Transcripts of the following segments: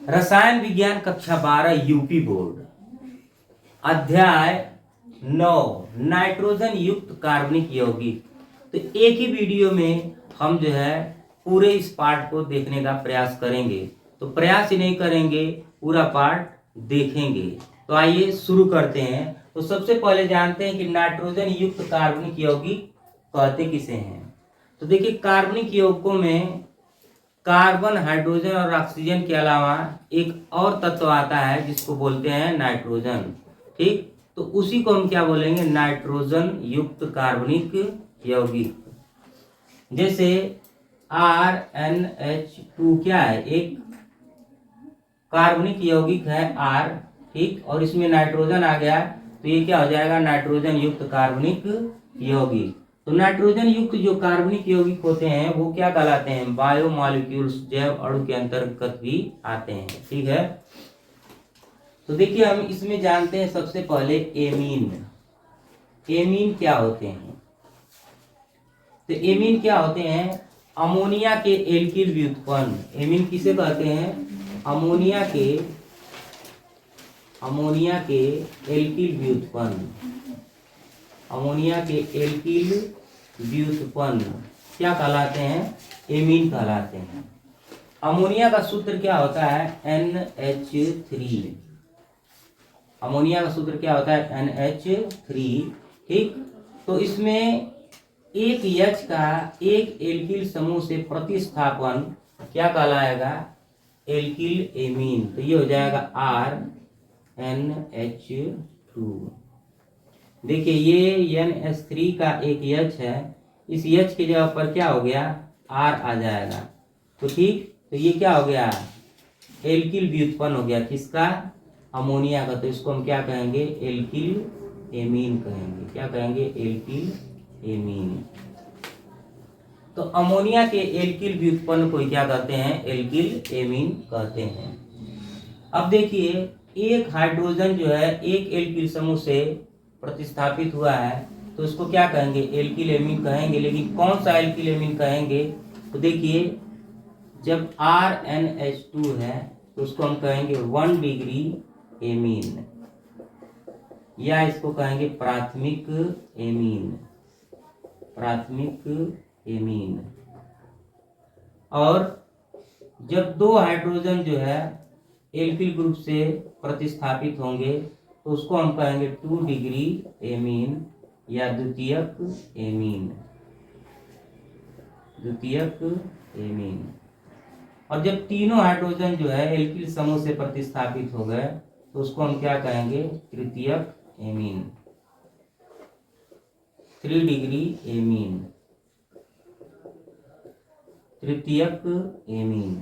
रसायन विज्ञान कक्षा 12 यूपी बोर्ड, अध्याय 9 नाइट्रोजन युक्त कार्बनिक यौगिक। तो एक ही वीडियो में हम जो है पूरे इस पार्ट को देखने का प्रयास करेंगे। तो प्रयास ही नहीं करेंगे, पूरा पार्ट देखेंगे। तो आइए शुरू करते हैं। तो सबसे पहले जानते हैं कि नाइट्रोजन युक्त कार्बनिक यौगिक कहते किसे हैं। तो देखिए, कार्बनिक यौगिकों में कार्बन, हाइड्रोजन और ऑक्सीजन के अलावा एक और तत्व आता है जिसको बोलते हैं नाइट्रोजन। ठीक, तो उसी को हम क्या बोलेंगे, नाइट्रोजन युक्त कार्बनिक यौगिक। जैसे RnH2 क्या है, एक कार्बनिक यौगिक है R। ठीक, और इसमें नाइट्रोजन आ गया तो ये क्या हो जाएगा, नाइट्रोजन युक्त कार्बनिक यौगिक। तो नाइट्रोजन युक्त जो कार्बनिक यौगिक होते हैं वो क्या कहलाते हैं, बायोमॉलिक्यूल्स, जैव अणु के अंतर्गत भी आते हैं। ठीक है, तो देखिए हम इसमें जानते हैं सबसे पहले एमीन। एमीन क्या होते हैं, तो एमीन क्या होते हैं, अमोनिया के एल्किल व्युत्पन्न। एमीन किसे कहते हैं, अमोनिया के एल्किल व्युत्पन्न। अमोनिया के एल्किल व्युत्पन्न क्या कहलाते हैं, एमीन कहलाते हैं। अमोनिया का सूत्र क्या होता है, NH3। अमोनिया का सूत्र क्या होता है, NH3। ठीक, तो इसमें एक H का एक एल्किल समूह से प्रतिस्थापन क्या कहलाएगा, एल्किल एमीन। तो ये हो जाएगा RnH2। देखिए ये NH3 का एक H है, इस H की जगह पर क्या हो गया, R आ जाएगा। तो ठीक, तो ये क्या हो गया, एल्किल व्युत्पन्न हो गया किसका, अमोनिया का। तो इसको हम क्या कहेंगे, एल्किल एमीन कहेंगे। क्या कहेंगे, एल्किल एमीन। तो अमोनिया के एल्किल व्युत्पन्न को क्या कहते हैं, एल्किल एमीन कहते हैं। अब देखिए, एक हाइड्रोजन जो है एक एल्किल समूह से प्रतिस्थापित हुआ है तो उसको क्या कहेंगे, एल्किल एमीन कहेंगे। लेकिन कौन सा एल्किल एमीन कहेंगे, तो देखिए जब RnH2 है तो उसको हम कहेंगे 1 डिग्री एमीन, या इसको कहेंगे प्राथमिक एमीन। प्राथमिक एमीन। और जब दो हाइड्रोजन जो है एल्किल ग्रुप से प्रतिस्थापित होंगे तो उसको हम कहेंगे 2 डिग्री एमीन, या द्वितीयक एमीन। द्वितीयक एमीन। और जब तीनों हाइड्रोजन जो है एल्किल समूह से प्रतिस्थापित हो गए तो उसको हम क्या कहेंगे, तृतीयक एमीन। 3 डिग्री एमीन, तृतीयक एमीन।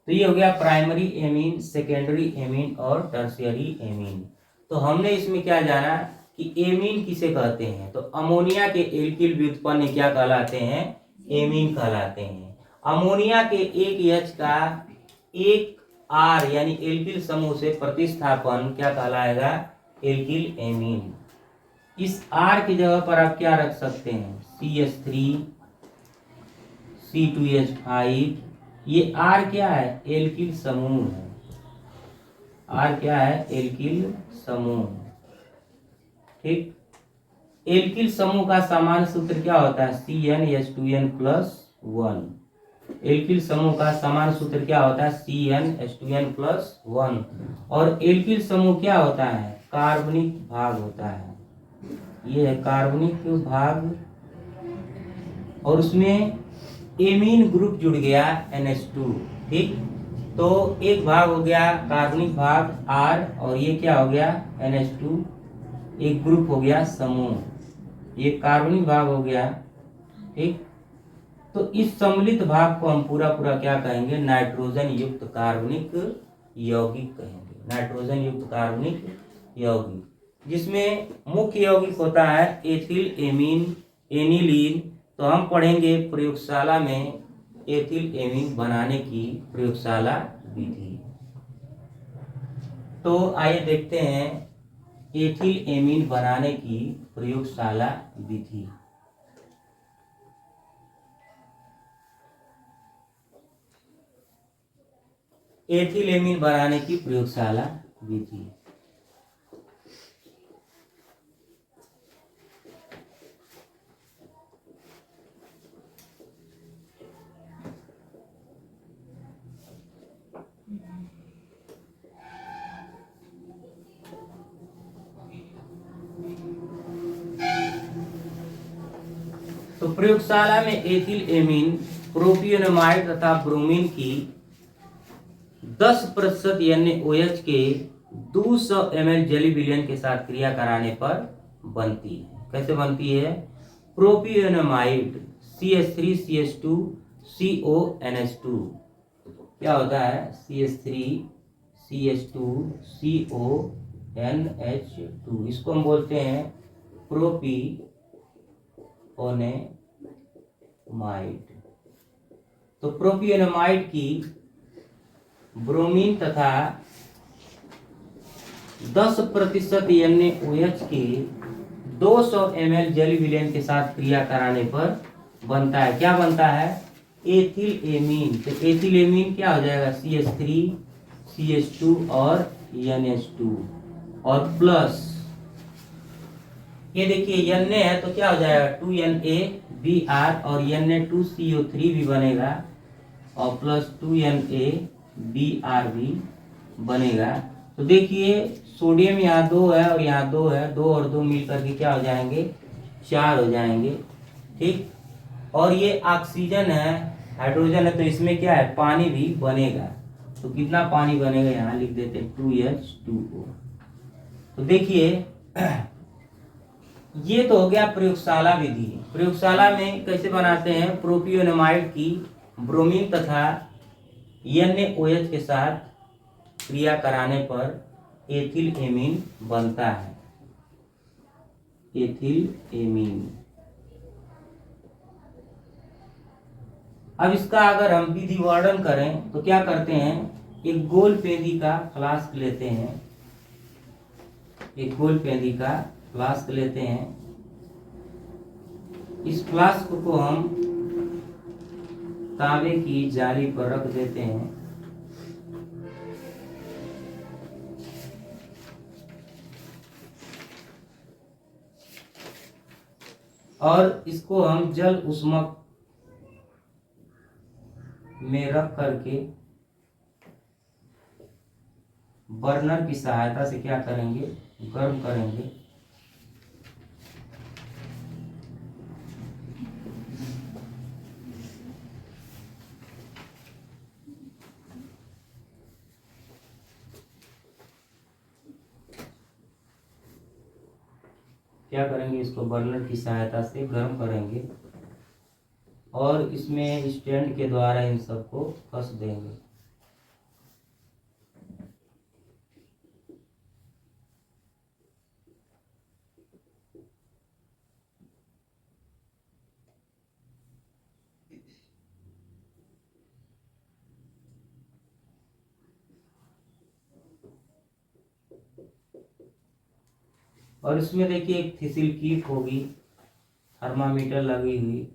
तो ये हो गया प्राइमरी एमीन, सेकेंडरी एमीन और टर्शियरी एमीन। तो हमने इसमें क्या जाना कि एमीन किसे कहते हैं, तो अमोनिया के एल्किल व्युत्पन्न क्या कहलाते हैं, एमीन कहलाते हैं। अमोनिया के एक H का एक R यानी एल्किल समूह से प्रतिस्थापन क्या कहलाएगा, एल्किल एमीन। इस R की जगह पर आप क्या रख सकते हैं, CH3, C2H5। ये R क्या है, एल्किल समूह है। R क्या है, एल्किल समूह। ठीक, एल्किल समूह का सामान्य सूत्र क्या होता है, CnH2n+1। एल्किल समूह का सामान्य सूत्र क्या होता है, CnH2n+1। और एल्किल समूह क्या होता है, कार्बनिक भाग होता है। ये है कार्बनिक भाग, और उसमें एमीन ग्रुप जुड़ गया NH2। ठीक, तो एक भाग हो गया कार्बनिक भाग R, और ये क्या हो गया NH2, एक ग्रुप हो गया समूह, ये कार्बनिक भाग हो गया। ठीक, तो इस सम्मिलित भाग को हम पूरा क्या कहेंगे, नाइट्रोजन युक्त कार्बनिक यौगिक कहेंगे। नाइट्रोजन युक्त कार्बनिक यौगिक, जिसमें मुख्य यौगिक होता है एथिल एमीन, एनिलीन। तो हम पढ़ेंगे प्रयोगशाला में एथिल एमीन बनाने की प्रयोगशाला विधि। तो आइए देखते हैं एथिल एमीन बनाने की प्रयोगशाला विधि। एथिलेमीन बनाने की प्रयोगशाला विधि। तो प्रयोगशाला में एथिल एमीन, प्रोपियोनेमाइड तथा ब्रोमीन की 10% NaOH के 200 ml जेली विलयन के साथ क्रिया कराने पर बनती है। कैसे बनती है? प्रोपियोनेमाइड CH3CH2 CONH2 क्या होता है? CH3CH2 CONH2 इसको हम बोलते हैं प्रोपियोनेमाइड। तो प्रोपियोनेमाइड की ब्रोमीन तथा 10% NaOH के 200 ml जेली विलयन के साथ क्रिया कराने पर बनता है। क्या बनता है? Ethyl amine. तो एथिल एमीन क्या हो जाएगा? CH3 CH2 और NH2 और प्लस ये देखिए Na है तो क्या हो जाएगा? 2NaBr और Na2CO3 भी बनेगा और प्लस 2NaBr भी बनेगा। तो देखिए सोडियम यहाँ 2 है और यहाँ 2 है, 2 और 2 मिलकर के क्या हो जाएंगे? 4 हो जाएंगे। ठीक, और ये ऑक्सीजन है, हाइड्रोजन है, तो इसमें क्या है? पानी भी बनेगा। तो कितना पानी बनेगा? यहाँ लिख देते हैं 2H2O। तो देखिए ये तो हो गया प्रयोगशाला विधि। प्रयोगशाला में कैसे बनाते हैं? प्रोपियोनेमाइड की ब्रोमीन तथा NaOH के साथ क्रिया कराने पर एथिल एमीन बनता है। Ethyl amine. अब इसका अगर हम विधि वर्णन करें तो क्या करते हैं? एक गोल पेंदी का फ्लास्क लेते हैं, एक गोल पेंदी का फ्लास्क लेते हैं। इस फ्लास्क को हम तांबे की जाली पर रख देते हैं और इसको हम जल उष्मक में रख करके बर्नर की सहायता से क्या करेंगे? गर्म करेंगे। क्या करेंगे? इसको बर्नर की सहायता से गर्म करेंगे और इसमें स्टैंड के द्वारा इन सबको कस देंगे। और इसमें देखिए एक थिसिल कीप होगी, थर्मामीटर लगी हुई।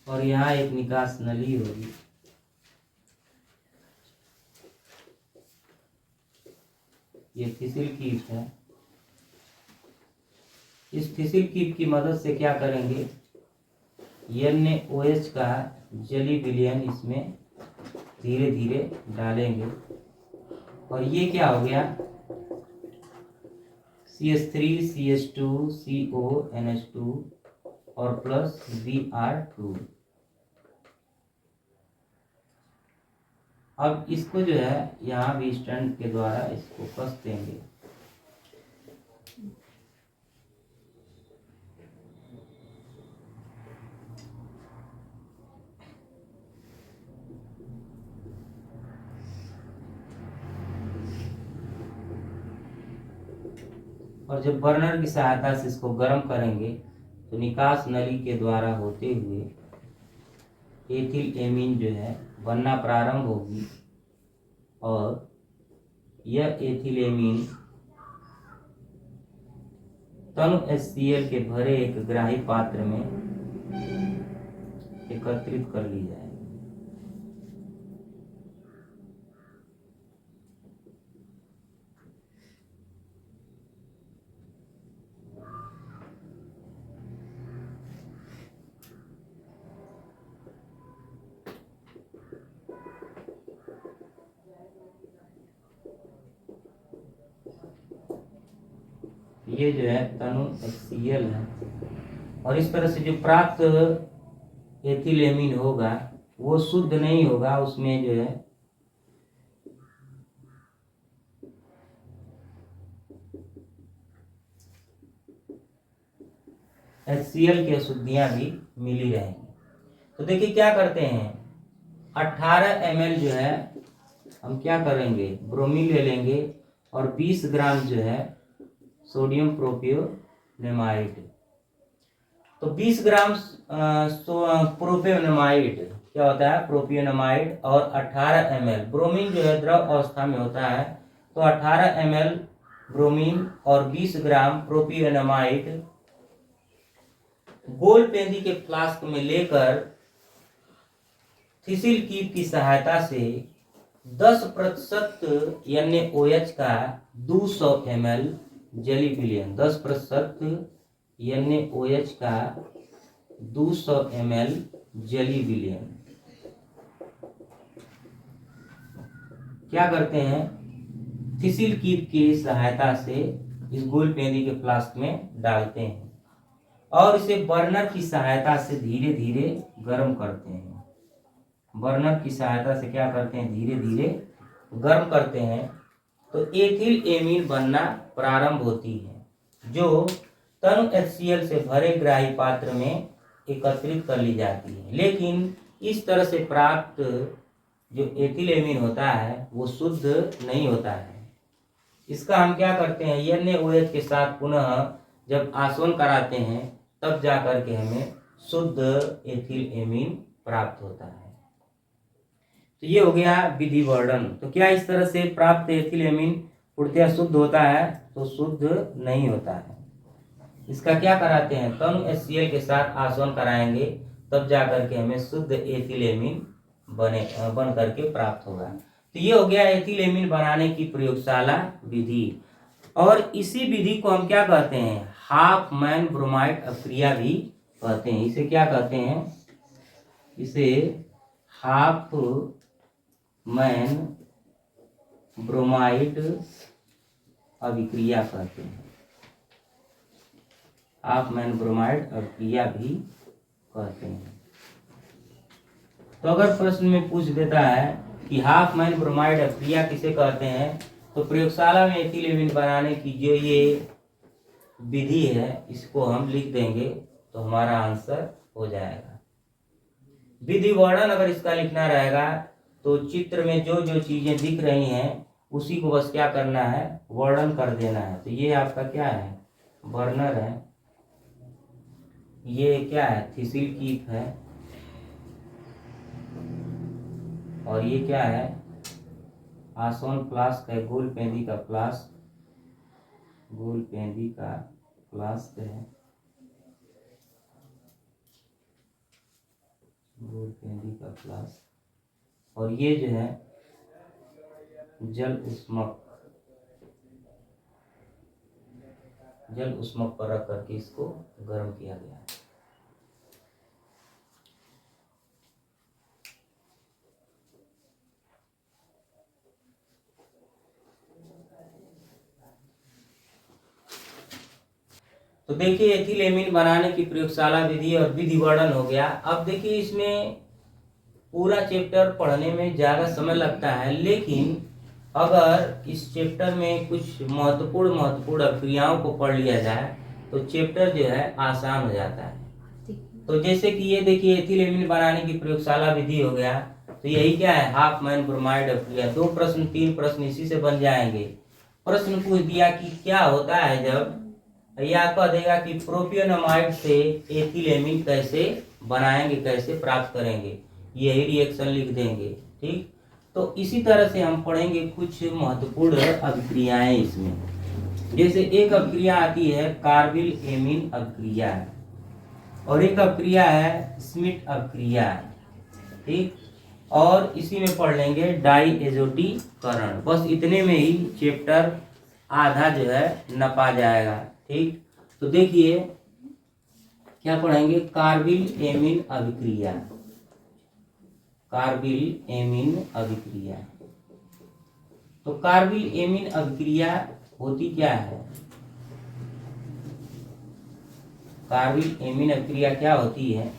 और यहाँ एक निकास नली होगी। ये थिसिल कीप है। इस थिसिल कीप की मदद से क्या करेंगे? NaOH का जेली विलयन इसमें धीरे धीरे डालेंगे और ये क्या हो गया? CH3CH2 CONH2 और प्लस Br2। अब इसको जो है यहाँ भी स्टैंड के द्वारा इसको कस देंगे। और जब बर्नर की सहायता से इसको गर्म करेंगे तो निकास नली के द्वारा होते हुए एथिल एमीन जो है बनना प्रारंभ होगी और यह एथिल एमीन तनु HCl के भरे एक ग्राही पात्र में एकत्रित कर ली जाएगी। ये जो है तनु HCl है और इस तरह से जो प्राप्त एथिलेमिन होगा वो शुद्ध नहीं होगा, उसमें जो है HCl की अशुद्धियां भी मिली रहेंगी। तो देखिए क्या करते हैं, 18 ml जो है हम क्या करेंगे, ब्रोमीन ले लेंगे और 20 ग्राम जो है सोडियम प्रोपियोनेमाइड। तो 20 ग्राम प्रोपियोनेमाइड क्या होता है, प्रोपियोनेमाइड, और 18 ml ब्रोमीन जो है द्रव अवस्था में होता है, तो 18 ml ब्रोमीन और 20 ग्राम प्रोपियोनेमाइड गोल पेंदी के फ्लास्क में लेकर थिसिल कीप की सहायता से 10% NaOH का 200 ml जली विलयन, 10% NaOH का 200 ml जली विलयन क्या करते हैं, थिसिल कीप की सहायता से इस गोल पेंदी के फ्लास्क में डालते हैं और इसे बर्नर की सहायता से धीरे धीरे गर्म करते हैं। बर्नर की सहायता से क्या करते हैं, धीरे धीरे गर्म करते हैं, तो एथिल एमीन बनना प्रारंभ होती है जो तनु HCl से भरे ग्राही पात्र में एकत्रित कर ली जाती है। लेकिन इस तरह से प्राप्त जो एथिल एमीन होता है वो शुद्ध नहीं होता है। इसका हम क्या करते हैं, NaOH के साथ पुनः जब आसवन कराते हैं तब जाकर के हमें शुद्ध एथिल एमीन प्राप्त होता है। तो ये हो गया विधि वर्णन। तो क्या इस तरह से प्राप्त एथिल एमीन पूर्णतः शुद्ध होता है, तो शुद्ध नहीं होता है। इसका क्या कराते हैं, तनु HCl के साथ आसवन कराएंगे तब जाकर के हमें शुद्ध एथिल एमीन बन करके प्राप्त होगा। तो ये हो गया एथिल एमीन बनाने की प्रयोगशाला विधि। और इसी विधि को हम क्या कहते हैं, हाफ मैन ब्रोमाइड अभिक्रिया भी कहते हैं। इसे क्या कहते हैं, इसे हाफ मैन ब्रोमाइड अभिक्रिया कहते हैं। हाफ मैन ब्रोमाइड अभिक्रिया भी कहते हैं। तो अगर प्रश्न में पूछ देता है कि हाफ मैन ब्रोमाइड अभिक्रिया किसे कहते हैं, तो प्रयोगशाला में एथिल एमीन बनाने की जो ये विधि है इसको हम लिख देंगे तो हमारा आंसर हो जाएगा। विधि वर्णन अगर इसका लिखना रहेगा तो चित्र में जो जो चीजें दिख रही हैं उसी को बस क्या करना है, वर्णन कर देना है। तो ये आपका क्या है, बर्नर है, ये क्या है, थिसिल कीप है, और ये क्या है, आसवन फ्लास्क है, गोल पेंदी का फ्लास्क, गोल पेंदी का फ्लास्क है, गोल पेंदी का फ्लास्क, और ये जो है जल उष्मक पर रख करके इसको गर्म किया गया है। तो देखिए एथिल एमीन बनाने की प्रयोगशाला विधि और विधि वर्णन हो गया। अब देखिए इसमें पूरा चैप्टर पढ़ने में ज़्यादा समय लगता है, लेकिन अगर इस चैप्टर में कुछ महत्वपूर्ण अभिक्रियाओं को पढ़ लिया जाए तो चैप्टर जो है आसान हो जाता है। तो जैसे कि ये देखिए एथिल एमीन बनाने की प्रयोगशाला विधि हो गया, तो यही क्या है, हाफ मैन ब्रोमाइड अभिक्रिया। 2 प्रश्न 3 प्रश्न इसी से बन जाएंगे। प्रश्न पूछ दिया कि क्या होता है जब, या कह देगा कि प्रोपियोनेमाइड से एथिल एमीन कैसे बनाएंगे, कैसे प्राप्त करेंगे, यही रिएक्शन लिख देंगे। ठीक, तो इसी तरह से हम पढ़ेंगे कुछ महत्वपूर्ण अभिक्रियाएं इसमें। जैसे एक अभिक्रिया आती है कार्बिल एमीन अभिक्रिया और एक अभिक्रिया है स्मिथ अभिक्रिया, ठीक। और इसी में पढ़ लेंगे डाई एजोटीकरण। बस इतने में ही चैप्टर आधा जो है नपा जाएगा, ठीक। तो देखिए क्या पढ़ेंगे, कार्बिल एमीन अभिक्रिया, कार्बिल एमीन अभिक्रिया। तो कार्बिल एमीन अभिक्रिया होती क्या है, कार्बिल एमीन अभिक्रिया क्या होती है।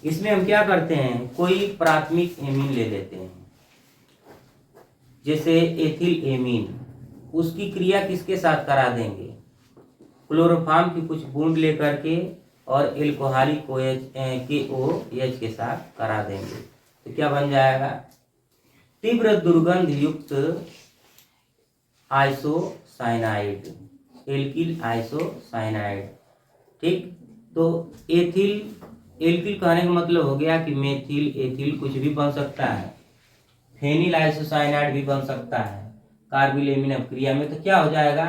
इसमें हम क्या करते हैं, कोई प्राथमिक एमीन ले लेते हैं, जैसे एथिल एमीन, उसकी क्रिया किसके साथ करा देंगे, क्लोरोफॉर्म की कुछ बूंद लेकर के और एल्कोहलिक KOH के साथ करा देंगे। तो क्या बन जाएगा, तीव्र दुर्गंध युक्त आइसोसाइनाइड, एल्किल आइसोसाइनाइड, ठीक। तो एल्किल कहने का मतलब हो गया कि मेथिल एथिल कुछ भी बन सकता है, फेनिल आइसोसाइनाइड भी बन सकता है कार्बिल एमीन अभिक्रिया में। तो क्या हो जाएगा,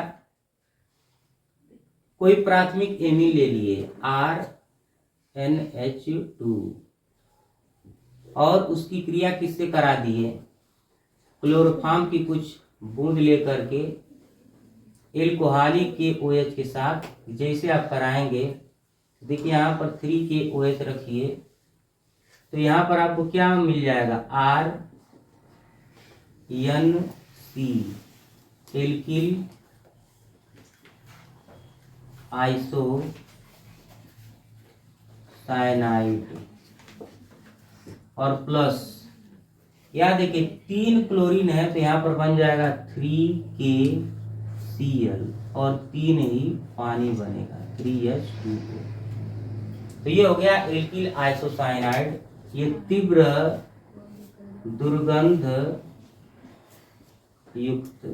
कोई प्राथमिक एमीन ले लिए RNH2 और उसकी क्रिया किससे करा दिए, क्लोरोफॉर्म की कुछ बूंद लेकर के एल्कोहलिक KOH के साथ जैसे आप कराएंगे। देखिए यहाँ पर 3KOH रखिए, तो यहाँ पर आपको क्या मिल जाएगा, RNC एल्किल आइसोसाइनाइड और प्लस, या देखिए 3 क्लोरीन है तो यहाँ पर बन जाएगा 3KCl और 3 ही पानी बनेगा 3H2O। तो ये हो गया एल्किल आइसोसाइनाइड, ये तीव्र दुर्गंध युक्त,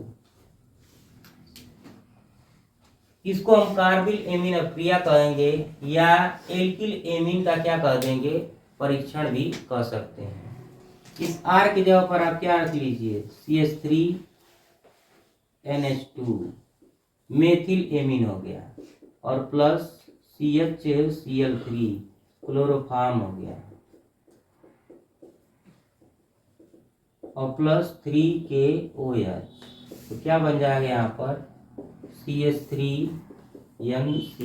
इसको हम कार्बिल एमीन अभिक्रिया कहेंगे या एल्किल एमीन का क्या कह देंगे, परीक्षण भी कह सकते हैं। इस R की जगह पर आप क्या रख लीजिए, CH3NH2 मेथिल एमीन हो गया और प्लस CHCl3 क्लोरोफॉर्म हो गया और प्लस 3KOH। तो क्या बन जाएगा यहाँ पर CH3NC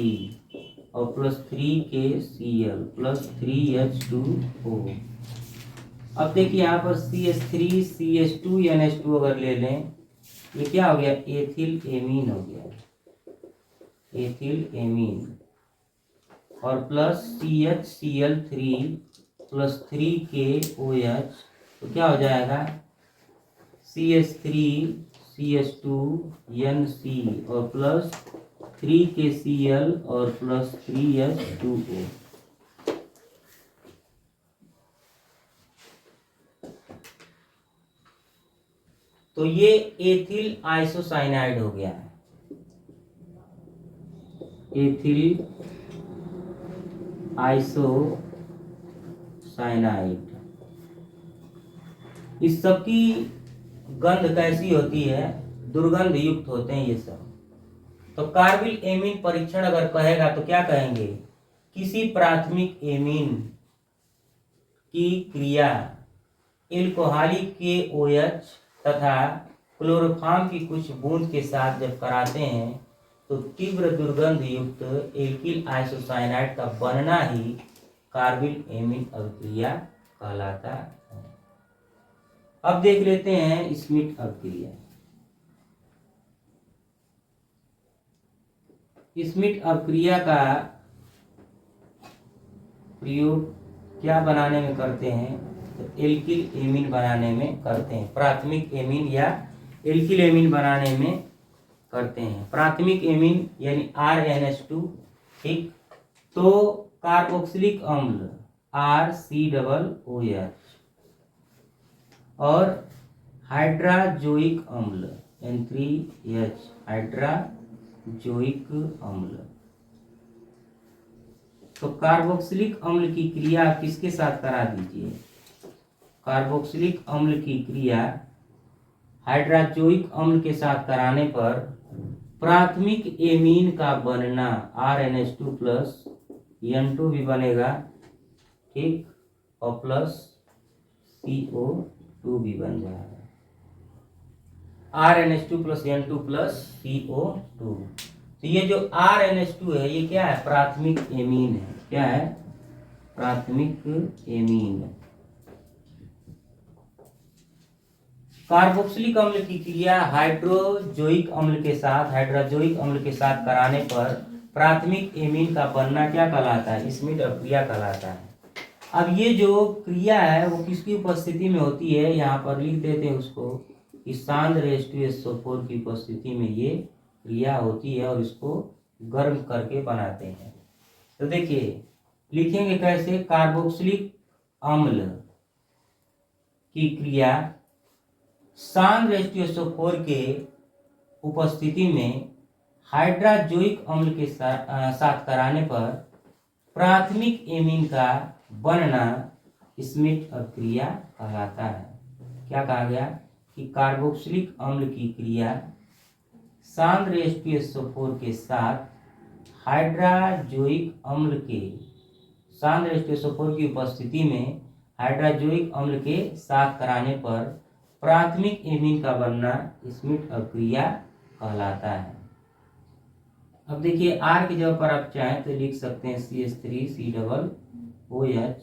और प्लस 3KCl प्लस 3H2O। अब देखिए यहाँ पर CH3CH2NH2 अगर ले लें, ये क्या हो गया, एथिल एमीन हो गया, एथिल एमीन और प्लस CHCl3 प्लस 3KOH। तो क्या हो जाएगा, CH3CH2NC और प्लस 3KCl और प्लस 3H2O। तो ये एथिल आइसोसाइनाइड हो गया, एथिल आइसोसाइनाइड। इस सब की गंध कैसी होती है, दुर्गंध युक्त होते हैं ये सब। तो कार्बिल एमीन परीक्षण अगर कहेगा तो क्या कहेंगे, किसी प्राथमिक एमीन की क्रिया एल्कोहलिक KOH तथा क्लोरोफॉर्म की कुछ बूंद के साथ जब कराते हैं तो तीव्र दुर्गंध युक्त एल्किल आइसोसाइनाइड का बनना ही कार्बिल एमीन अभिक्रिया कहलाता है। अब देख लेते हैं स्मिथ अभिक्रिया। स्मिथ अभिक्रिया का प्रयोग क्या बनाने में करते हैं, तो एल्किल एमीन बनाने में करते हैं, प्राथमिक एमीन या एल्किल एमीन बनाने में करते हैं। प्राथमिक एमीन यानी RNH2, ठीक। तो कार्बोक्सिलिक अम्ल RCOOH और हाइड्राजोइक अम्ल N3H हाइड्राजोइक अम्ल। तो कार्बोक्सिलिक अम्ल की क्रिया किसके साथ करा दीजिए, कार्बोक्सिलिक अम्ल की क्रिया हाइड्राजोइक अम्ल के साथ कराने पर प्राथमिक एमीन का बनना RnH2 प्लस N2 भी बनेगा, ठीक, और प्लस CO2 भी बन जाएगा। RnH2 plus N2 plus CO2। तो ये जो RnH2 है ये क्या है? प्राथमिक एमीन है। क्या है? प्राथमिक एमीन। कार्बोक्सिलिक अम्ल की क्रिया हाइड्रोजोइक अम्ल के साथ कराने पर प्राथमिक एमीन का बनना क्या कहलाता है? स्मिथ अपक्रिया कहलाता है। अब ये जो क्रिया है वो किसकी उपस्थिति में होती है? यहाँ पर लिख देते हैं उसको कि सांद्र H2SO4 की उपस्थिति में ये क्रिया होती है और इसको गर्म करके बनाते हैं। तो देखिए लिखेंगे कैसे? कार्बोक्सिलिक अम्ल की क्रिया सांद्र H2SO4 के उपस्थिति में हाइड्रोजोइक अम्ल के साथ कराने पर प्राथमिक एमीन का बनना स्मिथ अपक्रिया कहलाता है। क्या कहा गया? कि कार्बोक्सिलिक अम्ल की क्रिया सांद्र H2SO4 के साथ हाइड्रोजोइक अम्ल के सांद्र H2SO4 की उपस्थिति में हाइड्रोजोइक अम्ल के साथ कराने पर प्राथमिक एमीन का बनना स्मिथ अपक्रिया कहलाता है। अब देखिए R की जगह पर आप चाहें तो लिख सकते हैं CH3COOH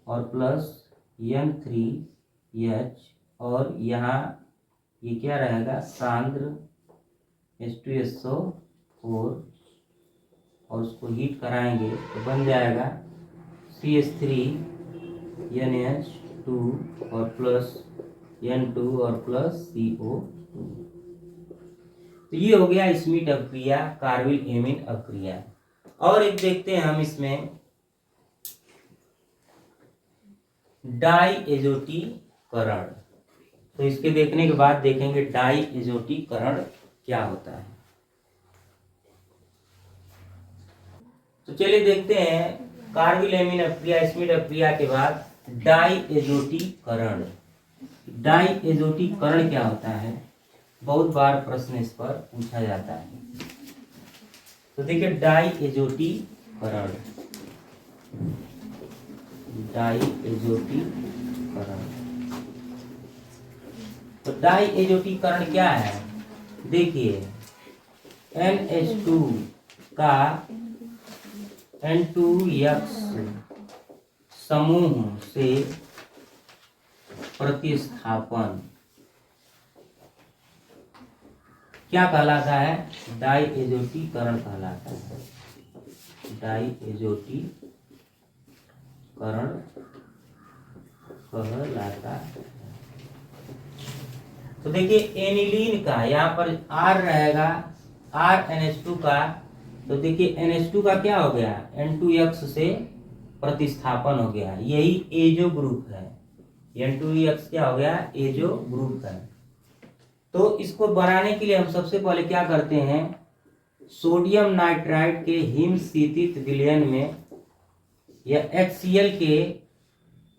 और प्लस N3H और यहाँ ये क्या रहेगा? सांद्र H2SO4 और उसको हीट कराएंगे तो बन जाएगा CH3NH2 और प्लस N2 और प्लस CO2। तो ये हो गया स्मिथ अपक्रिया, कार्बिल एमीन अपक्रिया। और एक देखते हैं हम इसमें डाईएजोटीकरण। तो इसके देखने के बाद देखेंगे डाईएजोटीकरण क्या होता है। तो चलिए देखते हैं कार्बिल एमीन अपक्रिया स्मिथ अपक्रिया के बाद डाईएजोटीकरण। डाईएजोटीकरण क्या होता है? बहुत बार प्रश्न इस पर पूछा जाता है। तो देखिए डाईएजोटीकरण, डाईएजोटीकरण। तो डाईएजोटीकरण क्या है? देखिए NH2 का N2X समूह से प्रतिस्थापन क्या कहलाता है? डाईएजोटीकरण कहलाता है। डाईएजोटीकरण कहलाता है। तो देखिए एनिलीन का यहाँ पर R रहेगा, RnH2 का। तो देखिए NH2 का क्या हो गया? N2X से प्रतिस्थापन हो गया, यही एजो ग्रुप है। N2X क्या हो गया? एजो ग्रुप है। तो इसको बनाने के लिए हम सबसे पहले क्या करते हैं? सोडियम नाइट्राइड के हिमशीतित विलयन में या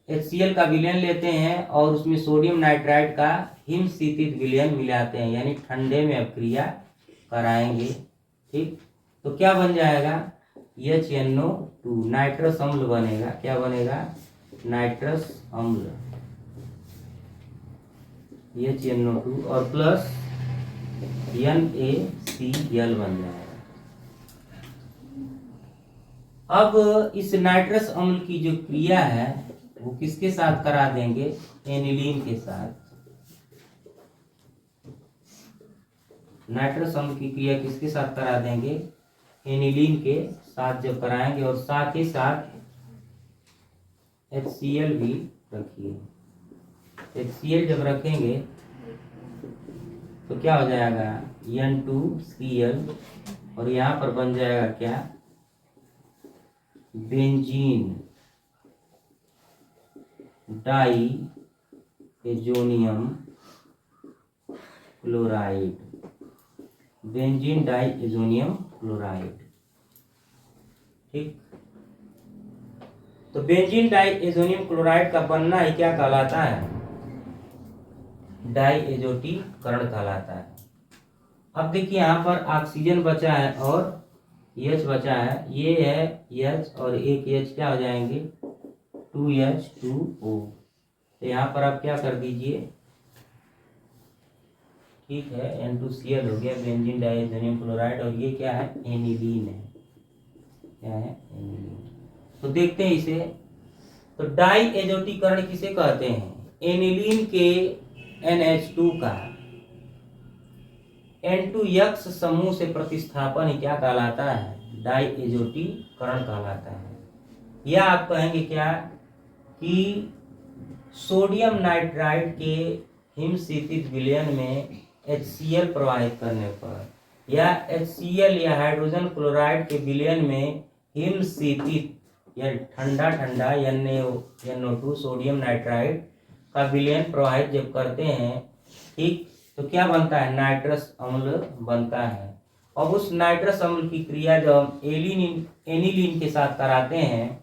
HCl का विलयन लेते हैं और उसमें सोडियम नाइट्राइड का हिमशीतित विलयन मिलाते हैं, यानी ठंडे में अपक्रिया कराएंगे। ठीक, तो क्या बन जाएगा? HNO2 नाइट्रस अम्ल बनेगा। क्या बनेगा? नाइट्रस अम्ल HNO2 और प्लस NaCl बन जाएगा। अब इस नाइट्रस अम्ल की जो क्रिया है वो किसके साथ करा देंगे? एनिलीन के साथ। नाइट्रस अम्ल की क्रिया किसके साथ करा देंगे? एनिलीन के साथ जब कराएंगे और साथ ही साथ HCl भी रखिए। HCl जब रखेंगे तो क्या हो जाएगा? N2Cl और यहाँ पर बन जाएगा क्या? Benzene diazonium chloride. Benzene diazonium chloride. ठीक, तो बेंजीन डाई एजोनियम क्लोराइड का बनना ही क्या कहलाता है? डाईएजोटीकरण कहलाता है। अब देखिए यहाँ पर ऑक्सीजन बचा है और H बचा है, ये है H और एक H क्या हो जाएंगे 2H2O। तो यहाँ पर आप क्या कर दीजिए, ठीक है, N2Cl हो गया, बेंजीन डाइएथेनियम क्लोराइड, और ये क्या है एनिलीन है, क्या है एनिलीन। तो देखते हैं इसे, तो डाई एजोटीकरण किसे कहते हैं, एनिलीन के NH2 का N2 समूह से प्रतिस्थापन ही क्या कहलाता है, डाई एजोटीकरण कहलाता है। या आप कहेंगे क्या कि सोडियम नाइट्राइड के हिमशीतित विलयन में HCl प्रवाहित करने पर, या HCl या हाइड्रोजन क्लोराइड के विलयन में हिमशीतित या ठंडा ठंडा NO2 सोडियम नाइट्राइड का विलयन प्रवाहित जब करते हैं, ठीक, तो क्या बनता है, नाइट्रस अम्ल बनता है। अब उस नाइट्रस अम्ल की क्रिया जब हम एनिलीन के साथ कराते हैं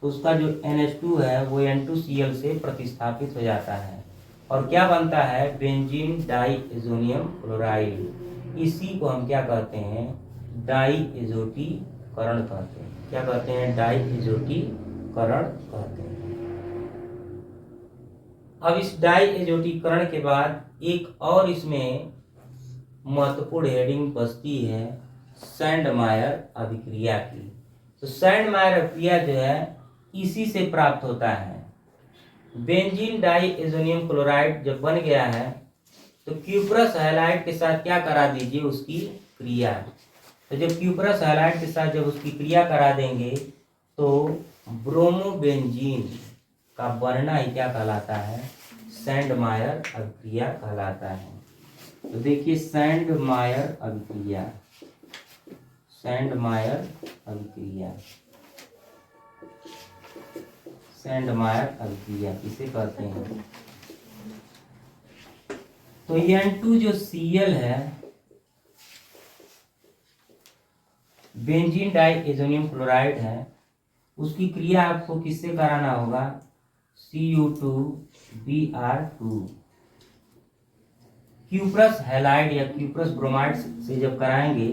तो उसका जो NH2 है वो N2Cl से प्रतिस्थापित हो जाता है और क्या बनता है, बेंजीन डाइएजोनियम क्लोराइड। इसी को हम क्या कहते हैं, डाइएजोटीकरण कहते हैं। क्या कहते हैं, डाइएजोटीकरण कहते हैं। अब इस डाइएजोटीकरण के बाद एक और इसमें महत्वपूर्ण हेडिंग बचती है सैंडमायर अभिक्रिया की। तो सैंडमायर अभिक्रिया जो है इसी से प्राप्त होता है। बेंजीन डाइएजोनियम क्लोराइड जब बन गया है तो क्यूप्रस हैलाइड के साथ क्या करा दीजिए, उसकी क्रिया। तो जब क्यूप्रस हैलाइड के साथ जब उसकी क्रिया करा देंगे तो ब्रोमोबेंजीन का बनना ही क्या कहलाता है, सैंडमायर अभिक्रिया कहलाता है। तो देखिए सैंडमायर अभिक्रिया, सैंडमायर अभिक्रिया, सैंडमायर अभिक्रिया किसे कहते हैं। तो N2 जो Cl है, बेंजीन डाइएजोनियम क्लोराइड है, उसकी क्रिया आपको किससे कराना होगा, Cu2Br2। क्यूप्रस हैलाइड या क्यूप्रस ब्रोमाइड से जब कराएंगे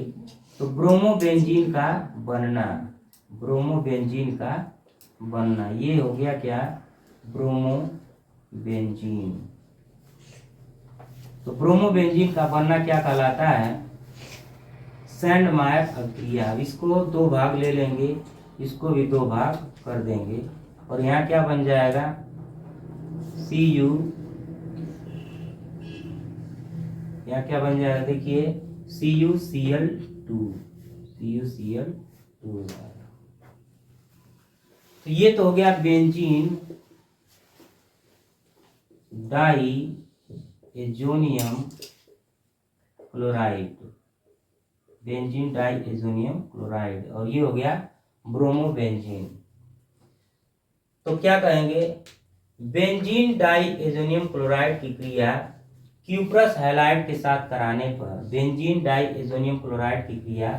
तो ब्रोमोबेंजीन का बनना, ब्रोमोबेंजीन का बनना, ये हो गया क्या, ब्रोमोबेंजीन। तो ब्रोमोबेंजीन का बनना क्या कहलाता है, सैंडमायर अभिक्रिया। इसको दो भाग ले लेंगे, इसको भी दो भाग कर देंगे और यहाँ क्या बन जाएगा, Cu, यहाँ क्या बन जाएगा, देखिए CuCl2, CuCl2। तो ये तो हो गया benzene diazonium chloride, benzene diazonium chloride, और ये हो गया ब्रोमोबेंजीन। तो क्या कहेंगे, बेंजीन डाइएजोनियम क्लोराइड की क्रिया क्यूप्रस हैलाइड के साथ कराने पर, बेंजीन डाइएजोनियम क्लोराइड की क्रिया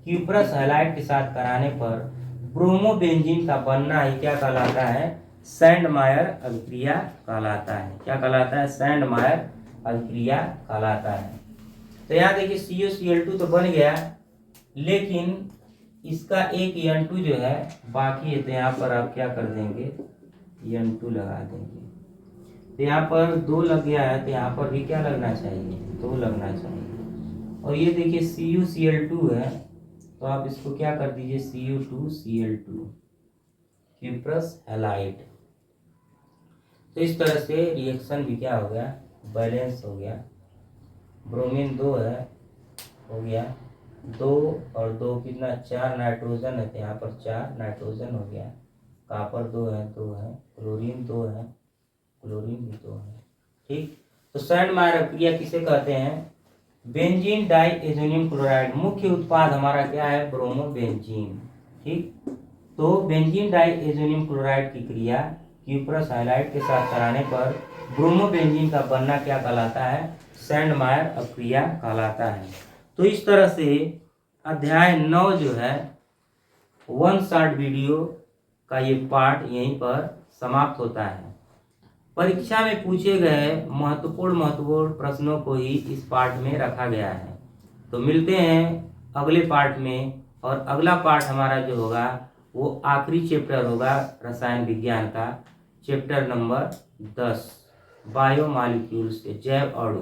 क्यूप्रस हैलाइड के साथ कराने पर ब्रोमोबेंजीन का बनना ही क्या कहलाता है, सैंडमायर अभिक्रिया कहलाता है। क्या कहलाता है, सैंडमायर अभिक्रिया कहलाता है। तो यहाँ देखिए CuCl2 तो बन गया, लेकिन इसका एक N2 जो है बाकी है, तो यहाँ पर आप क्या कर देंगे, N2 लगा देंगे। तो यहाँ पर 2 लग गया है, तो यहाँ पर भी क्या लगना चाहिए, 2 लगना चाहिए। और ये देखिए CuCl2 है, तो आप इसको क्या कर दीजिए, Cu2Cl2, क्यूप्रस हैलाइड। तो इस तरह से रिएक्शन भी क्या हो गया, बैलेंस हो गया। ब्रोमीन 2 है, हो गया 2 और 2 कितना, 4 नाइट्रोजन है, तो यहाँ पर 4 नाइट्रोजन हो गया। कॉपर 2 है, 2 है, क्लोरीन 2 है, क्लोरीन भी 2 है, ठीक। तो सैंडमायर अभिक्रिया किसे कहते हैं, बेंजीन डाइएजोनियम क्लोराइड। मुख्य उत्पाद हमारा क्या है, ब्रोमोबेंजीन, ठीक। तो बेंजीन डाइएजोनियम क्लोराइड की क्रिया क्यूप्रस हैलाइड के साथ कराने पर ब्रोमोबेंजीन का बनना क्या कहलाता है, सैंडमायर अभिक्रिया कहलाता है। तो इस तरह से अध्याय 9 जो है 1 शॉर्ट वीडियो का ये पार्ट यहीं पर समाप्त होता है। परीक्षा में पूछे गए महत्वपूर्ण प्रश्नों को ही इस पार्ट में रखा गया है। तो मिलते हैं अगले पार्ट में, और अगला पार्ट हमारा जो होगा वो आखिरी चैप्टर होगा रसायन विज्ञान का, चैप्टर नंबर 10 बायोमॉलिक्यूल्स, जैव अणु।